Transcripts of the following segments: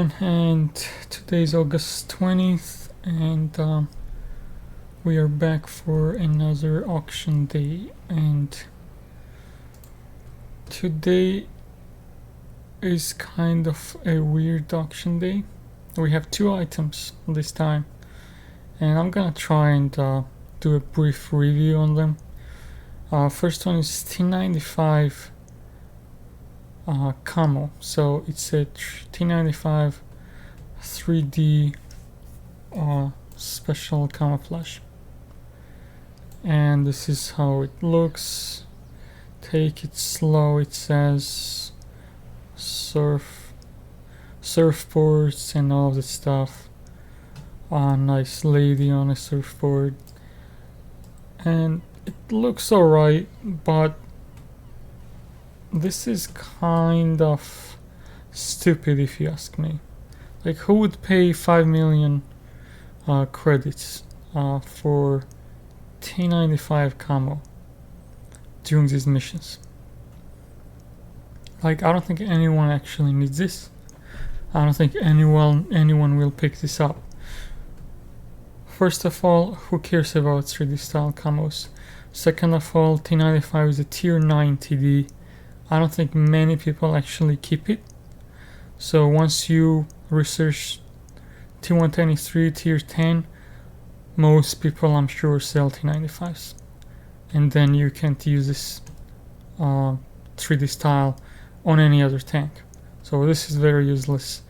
everyone, and today is August 20th, and we are back for another auction day. And today is kind of a weird auction day. We have two items this time, and I'm gonna try and do a brief review on them. First one is T95 camo, so it's a T95 3D special camouflage, and this is how it looks. Take it slow. It says surfboards and all of this stuff. Nice lady on a surfboard, and it looks alright, but this is kind of stupid if you ask me. Like, who would pay 5 million credits for T95 camo during these missions? Like, I don't think anyone actually needs this. I don't think anyone will pick this up. First of all, who cares about 3D style camos? Second of all, T95 is a tier 9 TD. I don't think many people actually keep it. So once you research T123 tier 10, most people, I'm sure, sell T95s, and then you can't use this 3D style on any other tank. So this is very useless.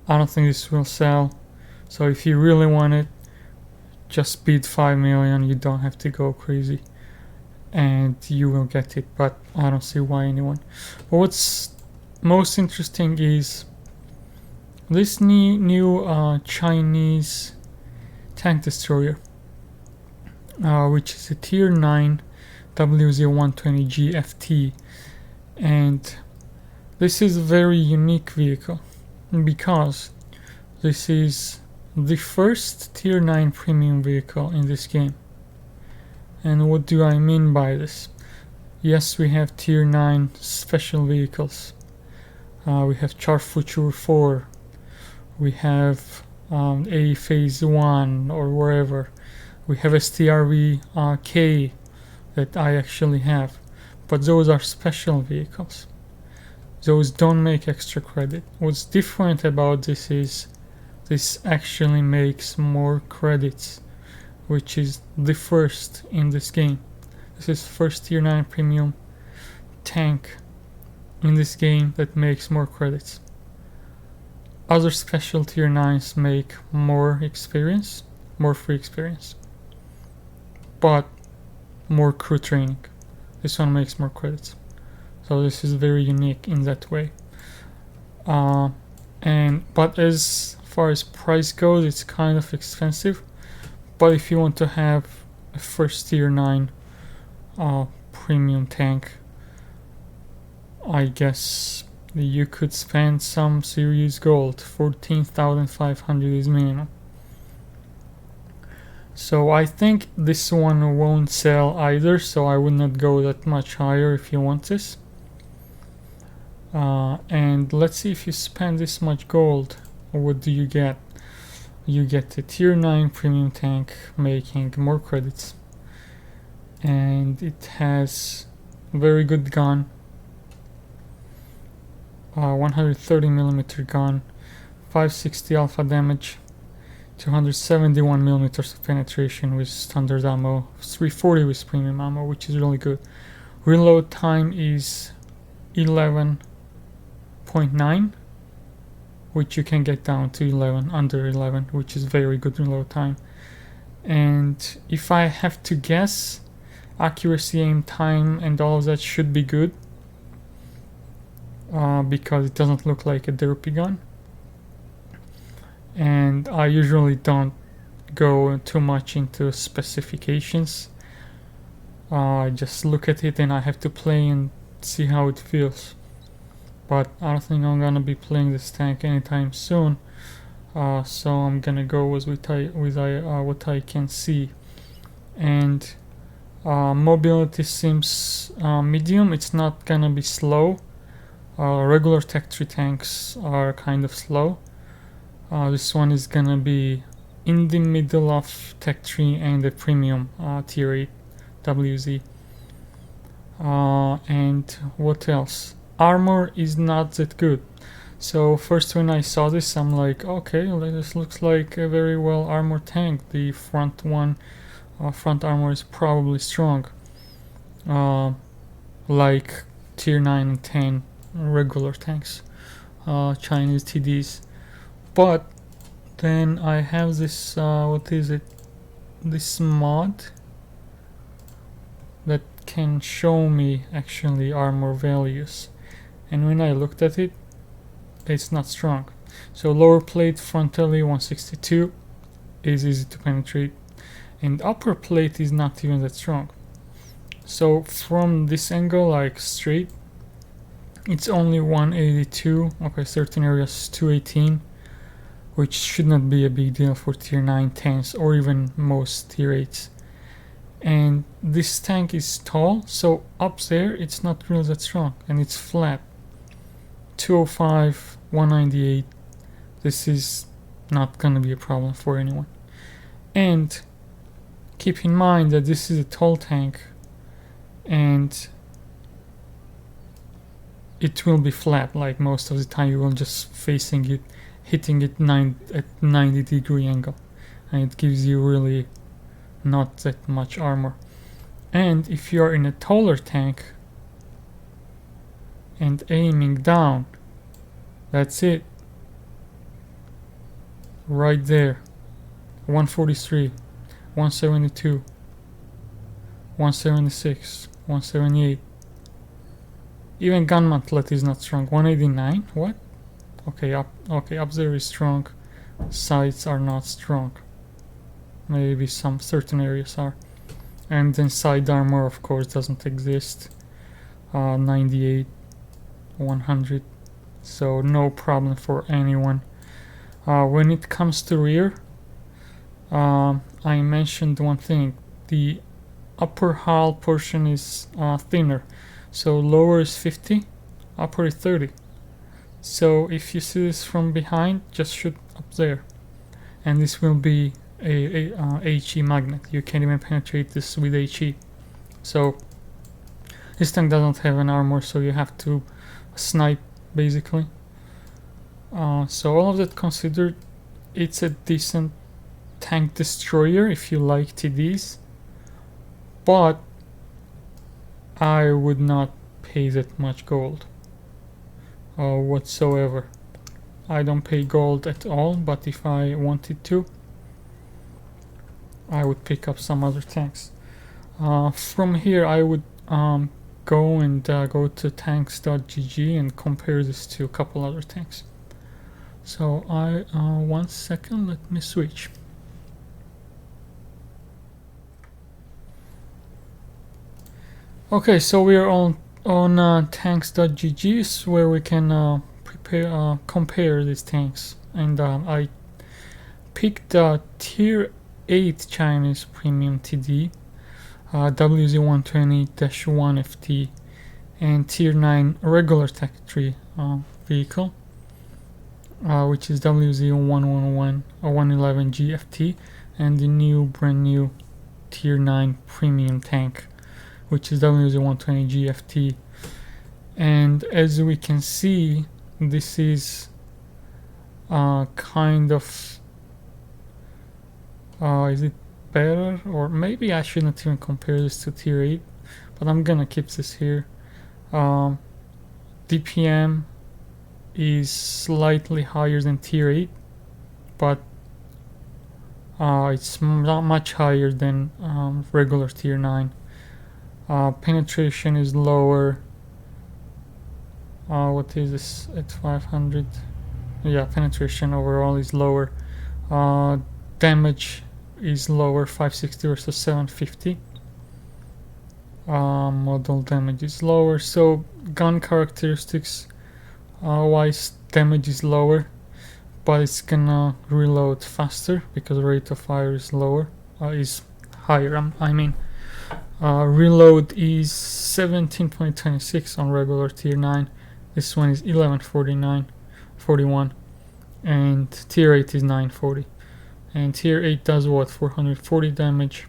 I don't think this will sell. So if you really want it, just bid 5 million. You don't have to go crazy, and you will get it, but I don't see why anyone. But what's most interesting is this new Chinese tank destroyer, which is a tier 9 W0120G FT, and this is a very unique vehicle because this is the first tier 9 premium vehicle in this game. And what do I mean by this? Yes, we have tier 9 special vehicles. We have Charfuture 4. We have A Phase 1 or wherever. We have STRV K that I actually have. But those are special vehicles. Those don't make extra credit. What's different about this is this actually makes more credits, which is the first in this game. This is first tier 9 premium tank in this game that makes more credits. Other special tier 9s make more experience, more free experience, but more crew training. This one makes more credits. So this is very unique in that way. But as far as price goes, it's kind of expensive. But if you want to have a first tier 9 premium tank, I guess you could spend some serious gold. 14,500 is minimum. So I think this one won't sell either, so I would not go that much higher if you want this. And let's see, if you spend this much gold, what do you get? You get a tier 9 premium tank making more credits, and it has a very good gun, 130mm gun, 560 alpha damage, 271mm of penetration with standard ammo, 340 with premium ammo, which is really good. Reload time is 11.9, which you can get down to 11, under 11, which is very good reload time. And if I have to guess, accuracy, aim time, and all of that should be good, because it doesn't look like a derpy gun. And I usually don't go too much into specifications. I just look at it and I have to play and see how it feels. But I don't think I'm gonna be playing this tank anytime soon, so I'm gonna go with what I can see. And mobility seems medium. It's not gonna be slow. Regular Tech 3 tanks are kind of slow, This one is gonna be in the middle of Tech 3 and the premium tier 8 WZ. And what else? Armor is not that good. So first when I saw this, I'm like, okay, this looks like a very well armored tank. The front armor is probably strong, like tier 9 and 10 regular tanks, Chinese TDs. But then I have this, what is it? This mod that can show me actually armor values, and when I looked at it, it's not strong. So lower plate frontally 162 is easy to penetrate, and upper plate is not even that strong. So from this angle, like straight, it's only 182. Okay, certain areas 218, which should not be a big deal for tier 9 10s or even most tier 8s. And this tank is tall, so up there it's not really that strong, and it's flat. 205, 198. This is not gonna be a problem for anyone. And keep in mind that this is a tall tank, and it will be flat. Like most of the time you will just facing it, hitting it at 90-degree angle, and it gives you really not that much armor. And if you are in a taller tank and aiming down, that's it, right there. 143, 172, 176, 178. Even gun mantlet is not strong. 189. What? Okay, up there is strong. Sides are not strong. Maybe some certain areas are. And then side armor, of course, doesn't exist. 98, 100. So no problem for anyone. When it comes to rear, I mentioned one thing. The upper hull portion is thinner. So lower is 50, upper is 30. So if you see this from behind, just shoot up there. And this will be a HE magnet. You can't even penetrate this with HE. So this tank doesn't have an armor, so you have to snipe basically. So all of that considered, it's a decent tank destroyer if you like TDs, but I would not pay that much gold whatsoever. I don't pay gold at all, but if I wanted to, I would pick up some other tanks. From here I would go to tanks.gg and compare this to a couple other tanks. So one second, let me switch. Okay, so we are on tanks.gg, where we can compare these tanks, and I picked tier 8 Chinese premium TD, WZ120-1 FT, and tier 9 regular Tech 3 vehicle, which is WZ111 or 111 GFT, and the brand new tier 9 premium tank, which is WZ120 GFT. And as we can see, this is kind of is it better? Or maybe I shouldn't even compare this to tier 8, but I'm gonna keep this here. DPM is slightly higher than tier 8, but it's not much higher than regular tier 9. Penetration is lower. What is this at 500? Yeah, penetration overall is lower. Damage is lower, 560 versus 750. Model damage is lower. So gun characteristics wise, damage is lower, but it's gonna reload faster because rate of fire is lower, is higher. I mean, reload is 17.26 on regular tier 9. This one is 11.41. and tier 8 is 940, and tier 8 does what, 440 damage,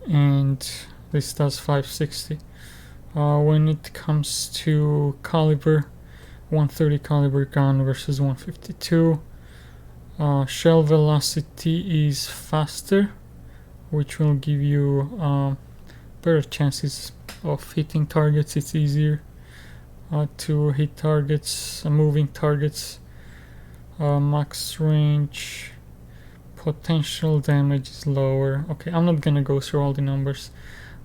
and this does 560. When it comes to caliber, 130 caliber gun versus 152, shell velocity is faster, which will give you better chances of hitting targets. It's easier to hit targets, moving targets. Max range, potential damage is lower. Okay, I'm not gonna go through all the numbers.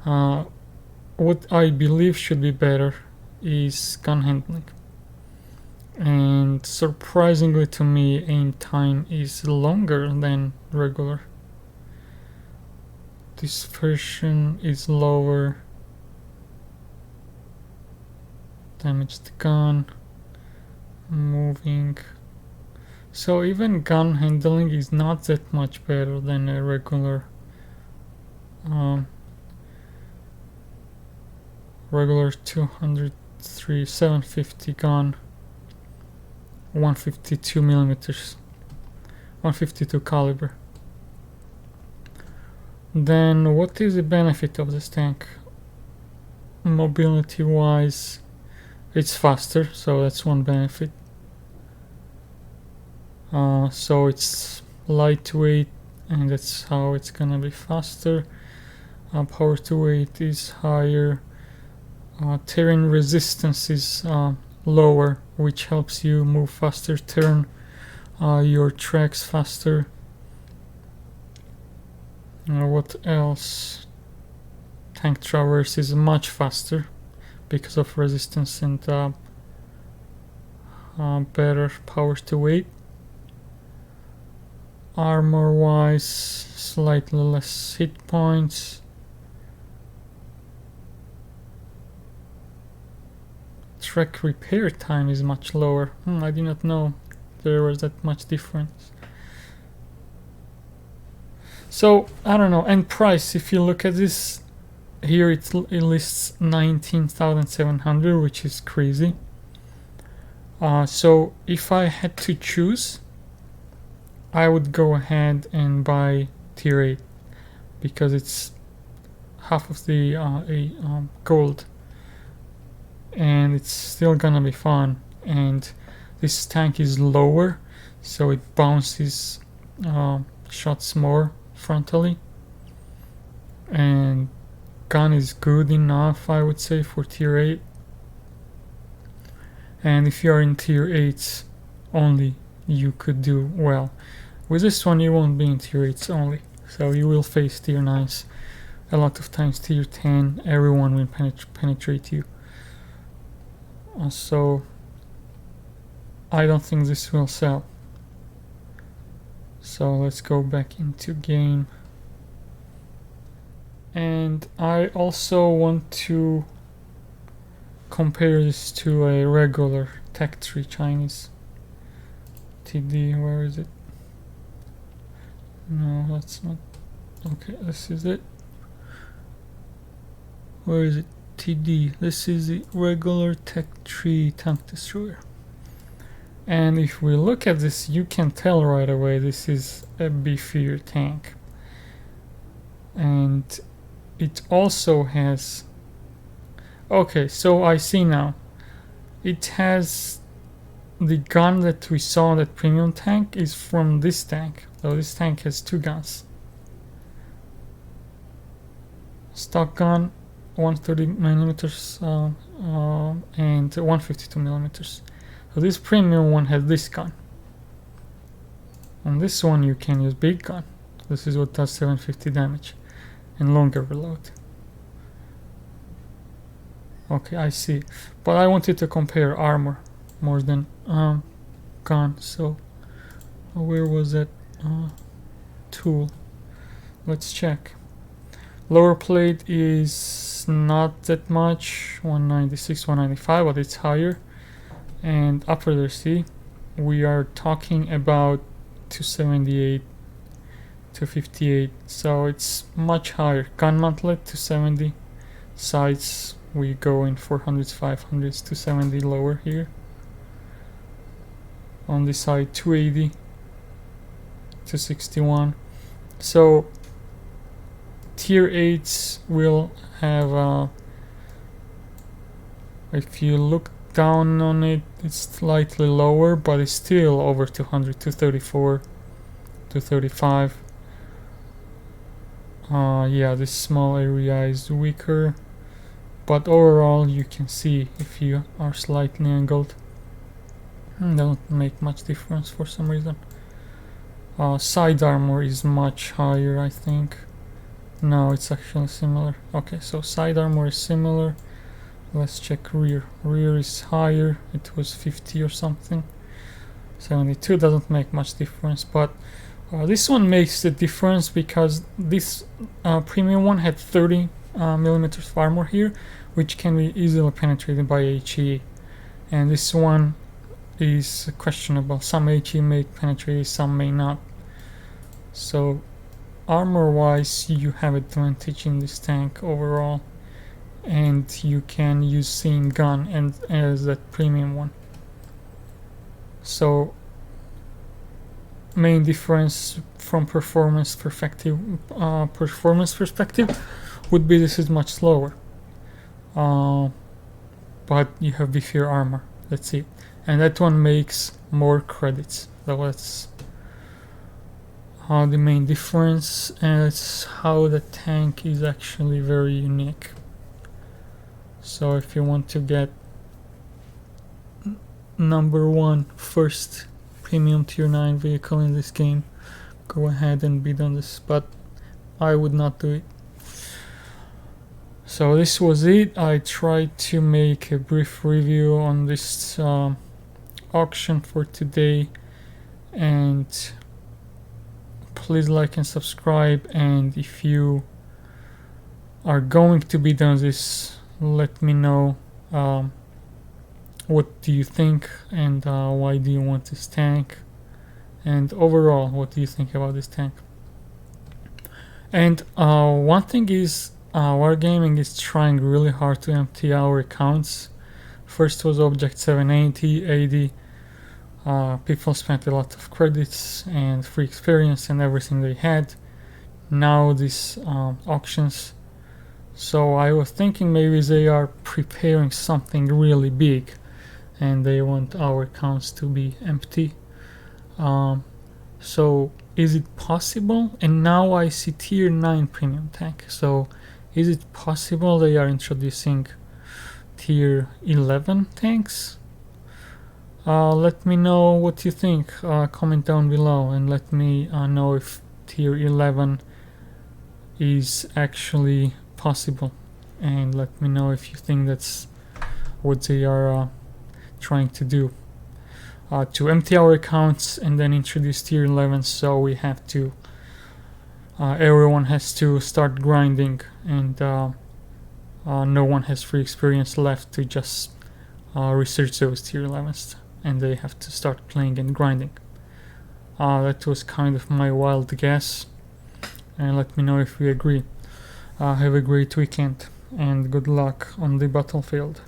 What I believe should be better is gun handling, and surprisingly to me, aim time is longer than regular. Dispersion is lower. Damage the gun. Moving. So even gun handling is not that much better than a regular regular 203 750 gun, 152 millimeters, 152 caliber. Then what is the benefit of this tank? Mobility wise, it's faster, so that's one benefit. So it's lightweight, and that's how it's gonna be faster. Power to weight is higher. Terrain resistance is lower, which helps you move faster, turn your tracks faster. What else? Tank traverse is much faster because of resistance and better power to weight. Armor wise, slightly less hit points. Track repair time is much lower. I did not know there was that much difference. So I don't know. And price, if you look at this here, it lists 19,700, which is crazy. So if I had to choose, I would go ahead and buy tier 8 because it's half of the gold, and it's still gonna be fun. And this tank is lower, so it bounces shots more frontally, and gun is good enough, I would say, for tier 8. And if you are in tier 8s only, you could do well. With this one you won't be in tier 8s only, so you will face tier 9s a lot of times, tier 10, everyone will penetrate you. So I don't think this will sell. So let's go back into game. And I also want to compare this to a regular Tech 3 Chinese TD. Where is it? No, that's not. Okay, this is it. Where is it? TD. This is the regular Tech 3 tank destroyer. And if we look at this, you can tell right away this is a beefier tank. And it also has... Okay, so I see now. It has the gun that we saw, that premium tank, is from this tank. So this tank has two guns. Stock gun, 130mm and 152mm. So this premium one has this gun. On this one you can use big gun. This is what does 750 damage and longer reload. Okay, I see. But I wanted to compare armor more than gun. So where was that tool? Let's check. Lower plate is not that much, 196, 195, but it's higher. And upper there, see, we are talking about 278, 258, so it's much higher. Gun mantlet 270, sights we go in 400s, 500s, 270 lower here. On this side 280, 261. So tier 8s will have, if you look down on it, it's slightly lower, but it's still over 200, 234, 235. Yeah, this small area is weaker, but overall you can see if you are slightly angled, don't make much difference for some reason. Side armor is much higher, I think. No, it's actually similar. Okay, so side armor is similar. Let's check rear. Rear is higher. It was 50 or something. 72 doesn't make much difference, but this one makes the difference because this premium one had 30 millimeters of armor here, which can be easily penetrated by HE, and this one is questionable. Some HE may penetrate, some may not. So armor wise you have advantage in this tank overall, and you can use same gun and as that premium one. So main difference from performance perspective would be this is much slower, but you have beefier armor. That's it, and that one makes more credits. So that's the main difference, and it's how the tank is actually very unique. So if you want to get number one first premium tier 9 vehicle in this game, go ahead and bid on this, but I would not do it. So this was it. I tried to make a brief review on this auction for today, and please like and subscribe, and if you are going to bid on this, let me know what do you think, and why do you want this tank, and overall what do you think about this tank. And one thing is, Wargaming is trying really hard to empty our accounts. First was Object 780, 80. People spent a lot of credits and free experience and everything they had. Now these auctions. So I was thinking maybe they are preparing something really big and they want our accounts to be empty. So is it possible? And now I see tier 9 premium tank. So is it possible they are introducing tier 11 tanks? Let me know what you think. Comment down below and let me know if tier 11 is actually possible, and let me know if you think that's what they are trying to do, to empty our accounts and then introduce tier 11. So we have to everyone has to start grinding, and no one has free experience left to just research those tier 11s, and they have to start playing and grinding. That was kind of my wild guess, and let me know if you agree. Have a great weekend and good luck on the battlefield.